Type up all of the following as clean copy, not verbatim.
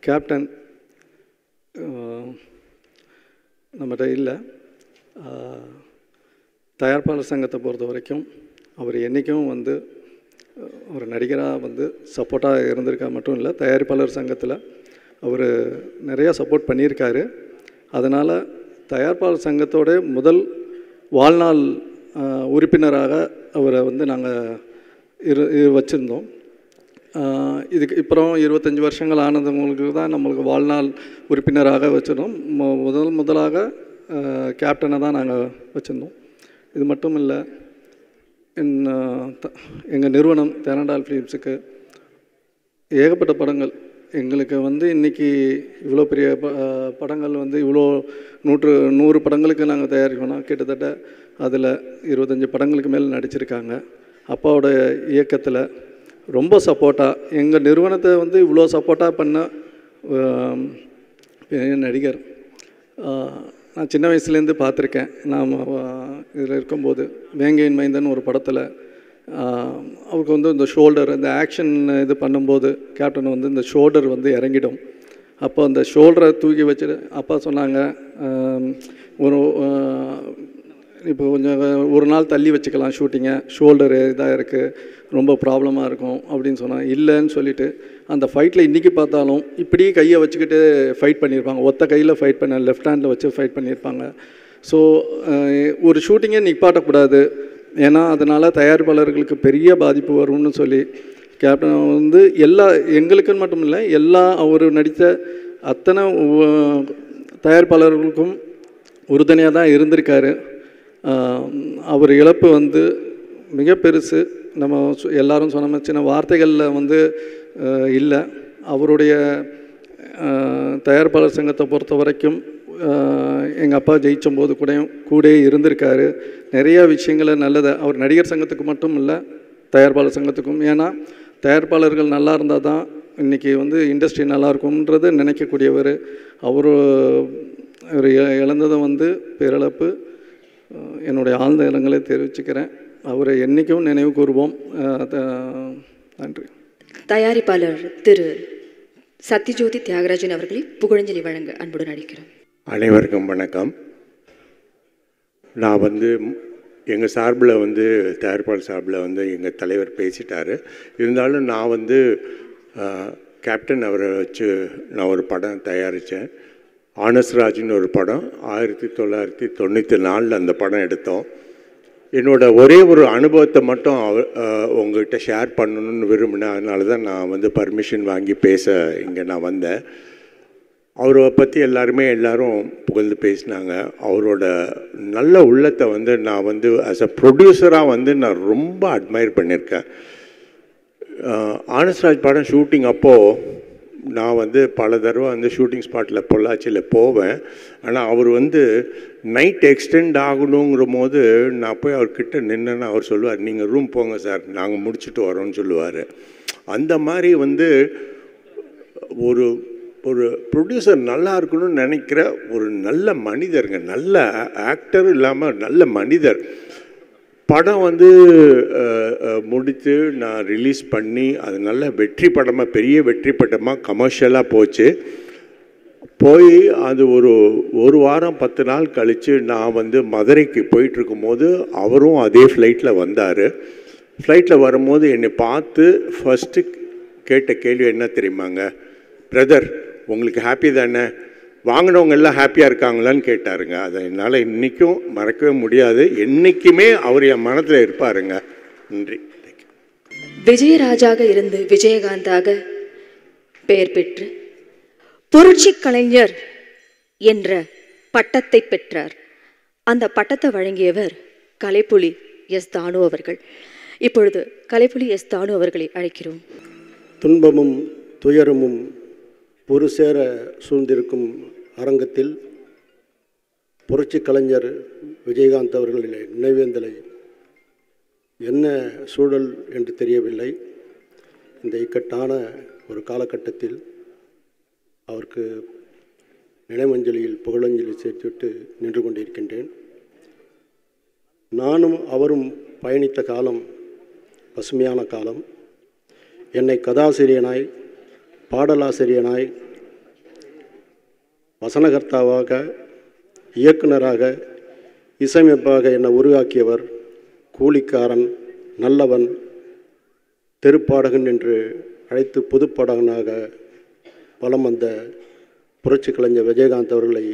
Captain நம்மகிட்ட இல்லை. தயாரிப்பாளர் சங்கத்தை பொறுத்த வரைக்கும் அவர் என்றைக்கும் வந்து ஒரு நடிகராக வந்து சப்போர்ட்டாக இருந்திருக்கா மட்டும் இல்லை, தயாரிப்பாளர் சங்கத்தில் அவர் நிறையா சப்போர்ட் பண்ணியிருக்காரு. அதனால் தயாரிப்பாளர் சங்கத்தோட முதல் வாழ்நாள் உறுப்பினராக அவரை வந்து நாங்கள் வச்சுருந்தோம். இதுக்கு அப்புறம் 25 வருஷங்கள் ஆனதுங்களுக்கு தான் நம்மளுக்கு வாழ்நாள் உறுப்பினராக வச்சுருந்தோம். முதலாக கேப்டனை தான் நாங்கள் வச்சுருந்தோம். இது மட்டும் இல்லை, எங்கள் நிறுவனம் தேனண்டால் ஃபிலிம்ஸுக்கு ஏகப்பட்ட படங்கள் எங்களுக்கு வந்து இன்றைக்கி இவ்வளோ பெரிய படங்கள் வந்து இவ்வளோ 100 படங்களுக்கு நாங்கள் தயாரிக்கணும். கிட்டத்தட்ட அதில் 25 படங்களுக்கு மேலே நடிச்சிருக்காங்க. அப்பாவோட இயக்கத்தில் ரொம்ப சப்போர்ட்டாக எங்கள் நிறுவனத்தை வந்து இவ்வளோ சப்போர்ட்டாக பண்ண நடிகர் நான் சின்ன வயசுலேருந்து பார்த்துருக்கேன். நாம் இதில் இருக்கும்போது வேங்கையின் மைந்தன் ஒரு படத்தில் அவருக்கு வந்து இந்த ஷோல்டர், இந்த ஆக்ஷன் இது பண்ணும்போது கேப்டன் வந்து இந்த ஷோல்டர் வந்து இறங்கிடும். அப்போ அந்த ஷோல்டரை தூக்கி வச்சுட்டு அப்பா சொன்னாங்க, இப்போ கொஞ்சம் ஒரு நாள் தள்ளி வச்சுக்கலாம் ஷூட்டிங்கை, ஷோல்டரு இதாக இருக்குது, ரொம்ப ப்ராப்ளமாக இருக்கும் அப்படின்னு சொன்னாங்க. இல்லைன்னு சொல்லிவிட்டு அந்த ஃபைட்டில் இன்றைக்கி பார்த்தாலும் இப்படியே கையை வச்சுக்கிட்டு ஃபைட் பண்ணியிருப்பாங்க. ஒத்த கையில் ஃபைட் பண்ண, லெஃப்ட் ஹேண்டில் வச்சு ஃபைட் பண்ணியிருப்பாங்க. ஸோ ஒரு ஷூட்டிங்கே நிப்பாட்டக்கூடாது, ஏன்னா அதனால் தயாரிப்பாளர்களுக்கு பெரிய பாதிப்பு வரும்னு சொல்லி கேப்டன் வந்து எங்களுக்குன்னு மட்டும் இல்லை, அவர் நடித்த அத்தனை தயாரிப்பாளர்களுக்கும் உறுதுணையாக தான் இருந்திருக்காரு. அவர் இழப்பு வந்து மிக பெருசு. நம்ம எல்லாரும் சொன்ன சின்ன வார்த்தைகளில் வந்து இல்லை. அவருடைய தயாரிப்பாளர் சங்கத்தை பொறுத்த வரைக்கும் எங்கள் அப்பா ஜெயிச்சும்போது கூட இருந்திருக்காரு. நிறையா விஷயங்களை நல்லதை அவர் நடிகர் சங்கத்துக்கு மட்டும் இல்லை, தயாரிப்பாளர் சங்கத்துக்கும். ஏன்னா தயாரிப்பாளர்கள் நல்லா இருந்தால் தான் இன்றைக்கி வந்து இண்டஸ்ட்ரி நல்லாயிருக்கும்ன்றது நினைக்கக்கூடியவர். அவர் இழந்ததை வந்து பேரிழப்பு. என்னுடைய ஆழ்ந்த இரங்கலை தெரிவிச்சுக்கிறேன். அவரை என்றைக்கும் நினைவு கூறுவோம். நன்றி. தயாரிப்பாளர் திரு சத்யஜோதி தியாகராஜன் அவர்களை புகழஞ்சலி வழங்க அன்புடன் அழைக்கிறோம். அனைவருக்கும் வணக்கம். நான் வந்து எங்கள் சார்பில் வந்து தயாரிப்பாளர் சார்பில் வந்து எங்கள் தலைவர் பேசிட்டார். இருந்தாலும் நான் வந்து கேப்டன் அவரை வச்சு நான் ஒரு படம் தயாரித்தேன். ஆனஸ்ராஜ்னு ஒரு படம் 1994 அந்த படம் எடுத்தோம். என்னோட ஒரே ஒரு அனுபவத்தை மட்டும் உங்கள்கிட்ட ஷேர் பண்ணணும்னு விரும்பினேன். அதனால தான் நான் வந்து பர்மிஷன் வாங்கி பேச இங்கே நான் வந்தேன். அவரை பற்றி எல்லாரும் புகழ்ந்து பேசினாங்க. அவரோட நல்ல உள்ளத்தை வந்து நான் வந்து ஆஸ் அ ப்ரொடியூசராக வந்து நான் ரொம்ப அட்மையர் பண்ணியிருக்கேன். ஆனஸ்ராஜ் படம் ஷூட்டிங் அப்போது நான் வந்து பல தடவை வந்து ஷூட்டிங் ஸ்பாட்டில் பொள்ளாச்சியில் போவேன். ஆனால் அவர் வந்து நைட் எக்ஸ்டெண்ட் ஆகணுங்கிற போது நான் போய் அவர்கிட்ட நின்னேன்னா அவர் சொல்லுவார், நீங்கள் ரூம் போங்க சார், நாங்கள் முடிச்சுட்டு வரோன்னு சொல்லுவார். அந்த மாதிரி வந்து ஒரு ஒரு ப்ரொடியூசர் நல்லா இருக்கணும்னு நினைக்கிற ஒரு நல்ல மனிதருங்க, நல்ல ஆக்டர் இல்லாமல் நல்ல மனிதர். படம் வந்து முடித்து நான் ரிலீஸ் பண்ணி அது நல்ல வெற்றி படமாக, பெரிய வெற்றி படமாக கமர்ஷியலாக போச்சு. போய் அது ஒரு வாரம் 10 நாள் கழித்து நான் வந்து மதுரைக்கு போயிட்டுருக்கும்போது அவரும் அதே ஃப்ளைட்டில் வந்தார். ஃப்ளைட்டில் வரும்போது என்னை பார்த்து ஃபஸ்ட்டு கேட்ட கேள்வி என்ன தெரியுமாங்க, பிரதர் உங்களுக்கு ஹாப்பி தானே, வாங்கினவங்க எல்லாம் ஹாப்பியாக இருக்காங்களான்னு கேட்டாருங்க. அதை என்னால் இன்றைக்கும் மறக்கவே முடியாது. என்றைக்குமே அவர் என் மனதில் இருப்பாருங்க. நன்றி. விஜயராஜாக இருந்து விஜயகாந்தாக பெயர் பெற்று புரட்சி கலைஞர் என்ற பட்டத்தை பெற்றார். அந்த பட்டத்தை வழங்கியவர் கலைப்புலி எஸ் தானு அவர்கள். இப்பொழுது கலைப்புலி எஸ் தானு அவர்களை அழைக்கிறோம். துன்பமும் துயரமும் ஒரு சேர சூழ்ந்திருக்கும் அரங்கத்தில் புரட்சி கலைஞர் விஜயகாந்த் அவர்களின் நினைவேந்தலை என்ன சூழல் என்று தெரியவில்லை. இந்த இக்கட்டான ஒரு காலகட்டத்தில் அவருக்கு நினைவஞ்சலியில் புகழஞ்சலி சேர்த்துவிட்டு நின்று கொண்டிருக்கின்றேன். நானும் அவரும் பயணித்த காலம் பசுமையான காலம். என்னை கதாசிரியனாய், பாடலாசிரியனாய், வசனகர்த்தாவாக, இயக்குனராக, இசையமைப்பாக என்னை உருவாக்கியவர். கூலிக்காரன், நல்லவன், தெருப்பாடகன் என்று அழைத்து பொதுப்பாடகனாக வலம் வந்த புரட்சி கலைஞர் விஜயகாந்த் அவர்களை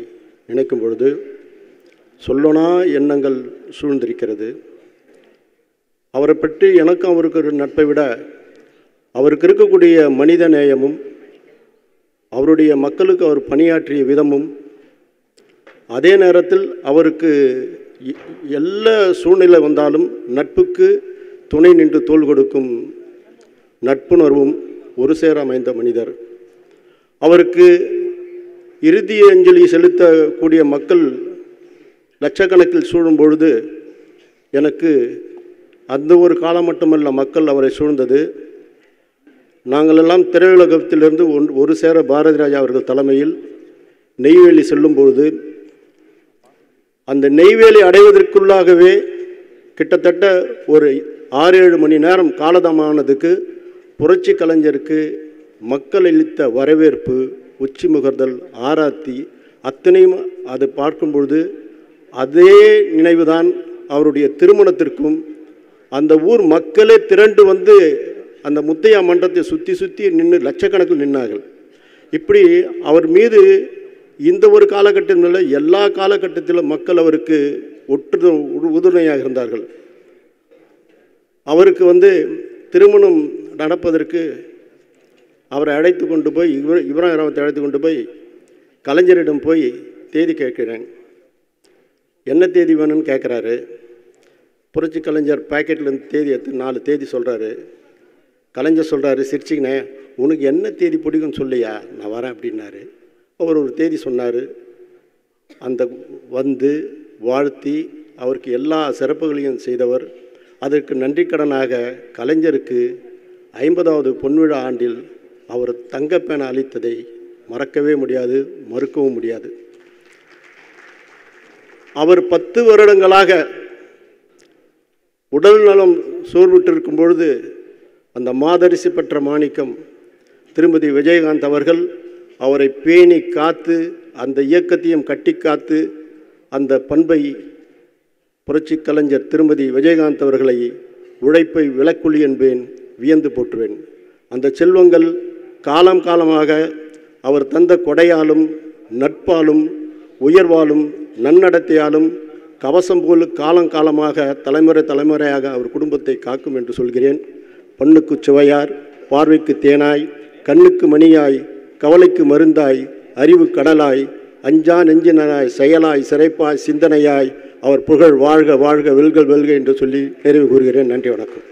நினைக்கும் பொழுது சொல்லனா எண்ணங்கள் சூழ்ந்திருக்கிறது. அவரை பற்றி எனக்கும் அவருக்கு ஒரு நட்பை விட அவருக்கு இருக்கக்கூடிய மனித நேயமும், அவருடைய மக்களுக்கு அவர் பணியாற்றிய விதமும், அதே நேரத்தில் அவருக்கு எல்லா சூழ்நிலை வந்தாலும் நட்புக்கு துணை நின்று தோள் கொடுக்கும் நட்புணர்வும் ஒரு சேர அமைந்த மனிதர். அவருக்கு இறுதி அஞ்சலி செலுத்தக்கூடிய மக்கள் லட்சக்கணக்கில் சூழும் பொழுது எனக்கு அந்த ஒரு காலம் மட்டுமல்ல மக்கள் அவரை சூழ்ந்தது. நாங்களெல்லாம் திரையுலகத்திலிருந்து ஒரு சேர பாரதி ராஜா அவர்கள் தலைமையில் நெய்வேலி செல்லும் பொழுது அந்த நெய்வேலி அடைவதற்குள்ளாகவே கிட்டத்தட்ட ஒரு 6-7 மணி நேரம் காலதாமதமானதுக்கு புரட்சி கலைஞருக்கு மக்கள் அளித்த வரவேற்பு, உச்சி முகர்தல், ஆராத்தி அத்தனையும் அதை பார்க்கும்பொழுது அதே நினைவுதான் அவருடைய திருமணத்திற்கும். அந்த ஊர் மக்களே திரண்டு வந்து அந்த முத்தையா மன்றத்தை சுற்றி சுற்றி நின்று லட்சக்கணக்கில் நின்றார்கள். இப்படி அவர் மீது இந்த ஒரு காலகட்டத்தில் எல்லா காலகட்டத்திலும் மக்கள் அவருக்கு உறுதுணையாக இருந்தார்கள். அவருக்கு திருமணம் நடப்பதற்கு அவரை அழைத்து கொண்டு போய் இப்ராஹிம் ராவத்தை அழைத்து கொண்டு போய் கலைஞரிடம் போய் தேதி கேட்கிறேன். என்ன தேதி வேணும்னு கேட்குறாரு. புரட்சி கலைஞர் பேக்கெட்லேருந்து தேதி எடுத்து 4 தேதி சொல்கிறாரு. கலைஞர் சொல்கிறாரு, சிரிச்சிங்கண்ணே, உனக்கு என்ன தேதி பிடிக்கும்னு சொல்லியா, நான் வரேன் அப்படின்னாரு. அவர் ஒரு தேதி சொன்னார். அந்த வாழ்த்தி அவருக்கு எல்லா சிறப்புகளையும் செய்தவர். அதற்கு நன்றிக்கடனாக கலைஞருக்கு 50வது பொன்விழா ஆண்டில் அவர் தங்கப்பேனை அளித்ததை மறக்கவே முடியாது, மறுக்கவும் முடியாது. அவர் 10 வருடங்களாக உடல் நலம் சோர்வுற்றிருக்கும் பொழுது அந்த மாதரிசி பெற்ற மாணிக்கம் திருமதி விஜயகாந்த் அவர்கள் அவரை பேணி காத்து அந்த இயக்கத்தையும் கட்டி காத்து அந்த பண்பை புரட்சி கலைஞர் திருமதி விஜயகாந்த் அவர்களை உழைப்பை விளக்குழி என்பேன், வியந்து போற்றுவேன். அந்த செல்வங்கள் காலம் காலமாக அவர் தந்த கொடையாலும், நட்பாலும், உயர்வாலும், நன்னடத்தையாலும் கவசம் போல் காலங்காலமாக தலைமுறை தலைமுறையாக அவர் குடும்பத்தை காக்கும் என்று சொல்கிறேன். பண்ணுக்கு சுவையார், பார்வைக்கு தேனாய், கண்ணுக்கு மணியாய், கவலைக்கு மருந்தாய், அறிவு கடலாய், அஞ்சா நெஞ்சினராய், செயலாய், சிறைப்பாய், சிந்தனையாய் அவர் புகழ் வாழ்க வாழ்க வெல்க வெல்க என்று சொல்லி நிறைவு கூறுகிறேன். நன்றி, வணக்கம்.